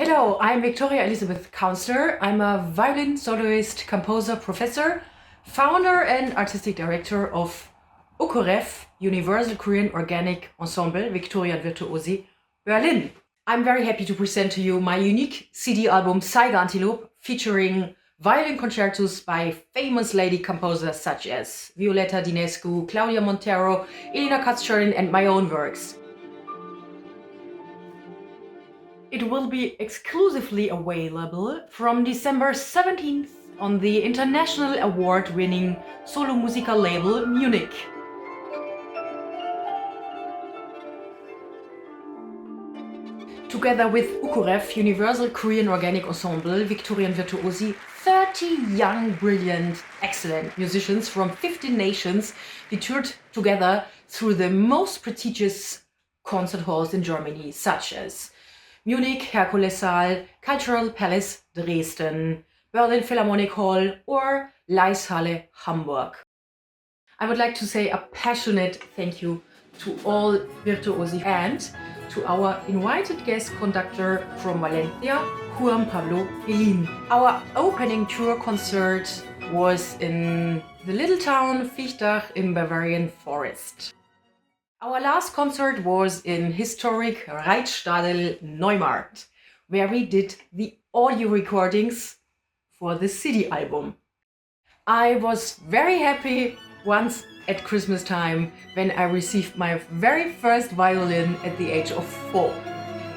Hello, I'm Viktoria Elisabeth Kaunzner. I'm a violin soloist, composer, professor, founder and artistic director of UKOREVV, Universal Korean Organic Ensemble, Victoria and Virtuosi, Berlin. I'm very happy to present to you my unique CD album Saiga Antelope, featuring violin concertos by famous lady composers such as Violeta, Dinescu, Claudia, Montero, Elena, Kats-Chernin and my own works. It will be exclusively available from December 17th on the international award-winning solo Musica label Munich. Together with UKOREVV, Universal Korean Organic Ensemble, Victoria and Virtuosi, 30 young, brilliant, excellent musicians from 15 nations, we toured together through the most prestigious concert halls in Germany, such as Munich, Herkulessaal, Cultural Palace, Dresden, Berlin Philharmonic Hall or Leishalle, Hamburg. I would like to say a passionate thank you to all virtuosi and to our invited guest conductor from Valencia, Juan Pablo Hellín. Our opening tour concert was in the little town Fichtach in Bavarian forest. Our last concert was in historic Reitstadel Neumarkt, where we did the audio recordings for the CD album. I was very happy once at Christmas time when I received my very first violin at the age of 4.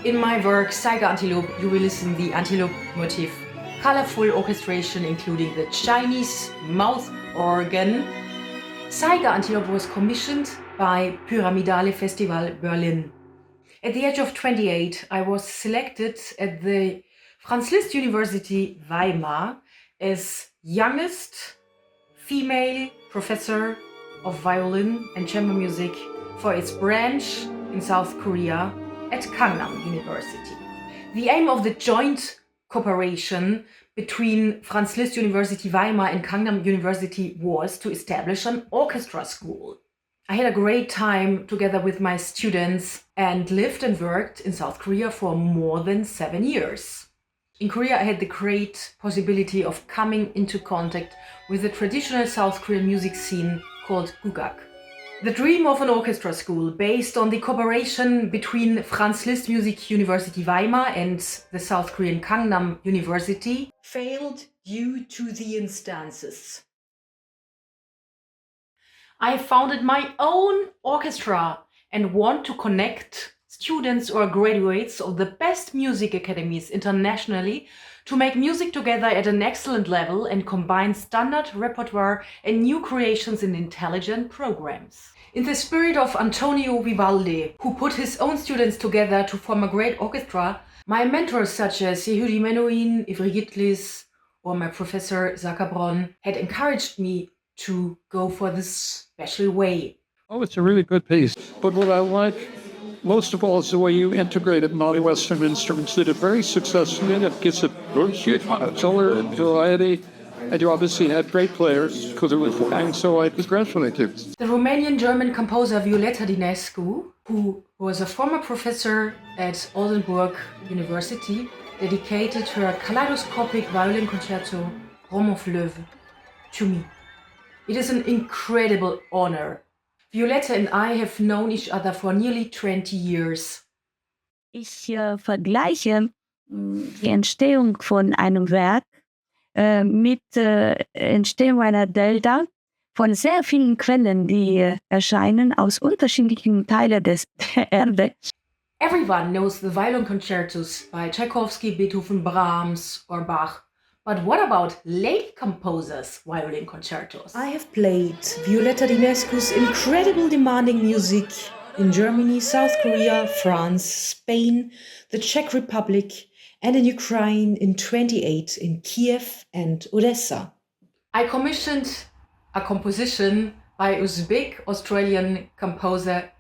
In my work Saiga Antelope, you will listen the antelope motif, colorful orchestration including the Chinese mouth organ. Saiga Antelope was commissioned by Pyramidale Festival Berlin. At the age of 28, I was selected at the Franz Liszt University Weimar as youngest female professor of violin and chamber music for its branch in South Korea at Gangnam University. The aim of the joint cooperation between Franz Liszt University Weimar and Gangnam University was to establish an orchestra school. I had a great time together with my students and lived and worked in South Korea for more than 7 years. In Korea, I had the great possibility of coming into contact with the traditional South Korean music scene called gugak. The dream of an orchestra school based on the cooperation between Franz Liszt Music University Weimar and the South Korean Gangnam University failed due to the instances. I founded my own orchestra and want to connect students or graduates of the best music academies internationally to make music together at an excellent level and combine standard repertoire and new creations in intelligent programs. In the spirit of Antonio Vivaldi, who put his own students together to form a great orchestra, my mentors such as Yehudi Menuhin, Ivry Gitlis, or my professor Zakabron had encouraged me to go for this special way. Oh, it's a really good piece. But what I like most of all is the way you integrated multi-Western instruments. Did it very successfully. It gives it color and variety. And you obviously had great players because it was and so I congratulate you. The Romanian-German composer Violeta Dinescu, who was a former professor at Oldenburg University, dedicated her kaleidoscopic violin concerto Roman Fleuve to me. It is an incredible honor. Violeta and I have known each other for nearly 20 years. Ich vergleiche die Entstehung von einem Werk mit Entstehung einer Delta von sehr vielen Quellen, die erscheinen aus unterschiedlichen Teilen der Erde. Everyone knows the violin concertos by Tchaikovsky, Beethoven, Brahms or Bach. But what about late composers' violin concertos? I have played Violeta Dinescu's incredible demanding music in Germany, South Korea, France, Spain, the Czech Republic, and in Ukraine in 28 in Kiev and Odessa. I commissioned a composition by Uzbek-Australian composer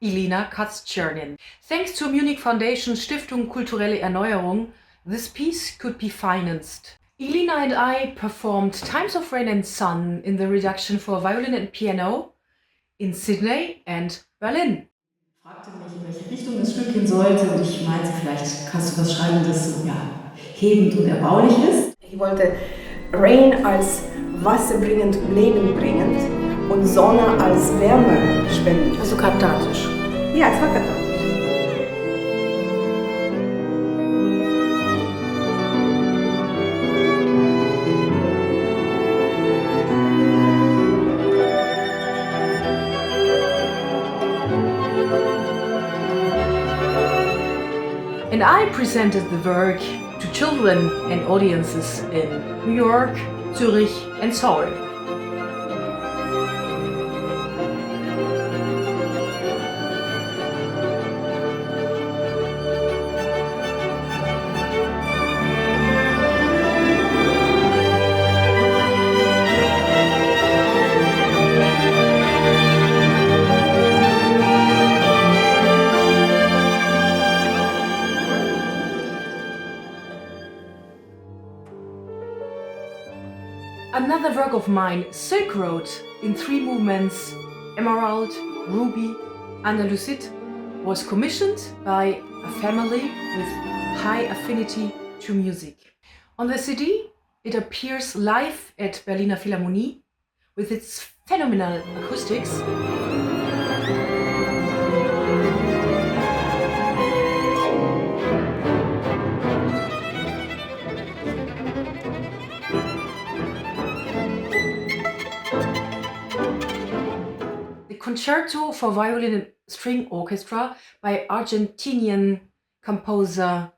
Elena Kats-Chernin. Thanks to Munich Foundation Stiftung Kulturelle Erneuerung, this piece could be financed. Elena and I performed Times of Rain and Sun in the reduction for violin and piano in Sydney and Berlin. fragte mich, in welche Richtung das Stück gehen sollte, und ich meinte, vielleicht kannst du was schreiben, das so hebend und erbaulich ist. Ich wollte Rain als wasserbringend, lebenbringend und Sonne als Wärme spendend. Also kathartisch. Ja, es war kathartisch. And I presented the work to children and audiences in New York, Zurich and Seoul. Another work of mine, Silk Road, in 3 movements, Emerald, Ruby, Andalusit, was commissioned by a family with high affinity to music. On the CD, it appears live at Berliner Philharmonie with its phenomenal acoustics. Concerto for Violin and String Orchestra by Argentinian composer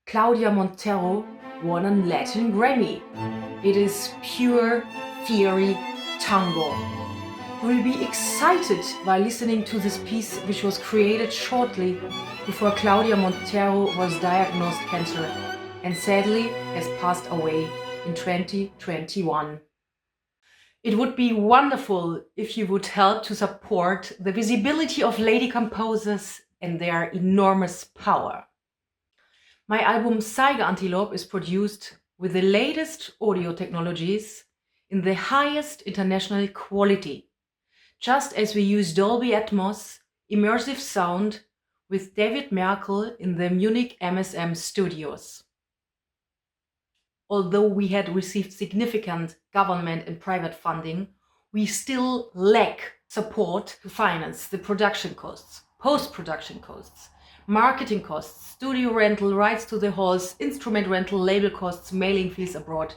Claudia Montero won a Latin Grammy. It is pure fiery tango. You will be excited by listening to this piece, which was created shortly before Claudia Montero was diagnosed cancer and sadly has passed away in 2021. It would be wonderful if you would help to support the visibility of lady composers and their enormous power. My album Saiga Antelope is produced with the latest audio technologies in the highest international quality, just as we use Dolby Atmos, immersive sound with David Merkel in the Munich MSM studios. Although we had received significant government and private funding, we still lack support to finance the production costs, post-production costs, marketing costs, studio rental, rights to the halls, instrument rental, label costs, mailing fees abroad.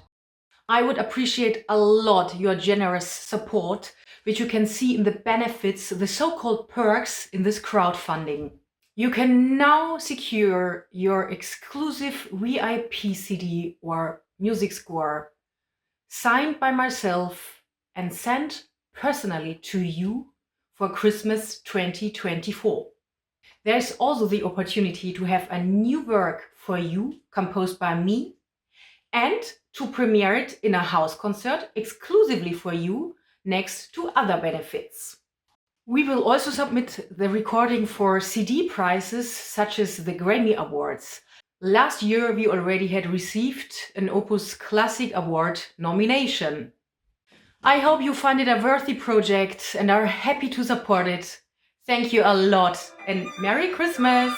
I would appreciate a lot your generous support, which you can see in the benefits, the so-called perks in this crowdfunding. You can now secure your exclusive VIP CD or music score signed by myself and sent personally to you for Christmas 2024. There's also the opportunity to have a new work for you composed by me and to premiere it in a house concert exclusively for you next to other benefits. We will also submit the recording for CD prizes such as the Grammy Awards. Last year we already had received an Opus Classic Award nomination. I hope you find it a worthy project and are happy to support it. Thank you a lot and Merry Christmas!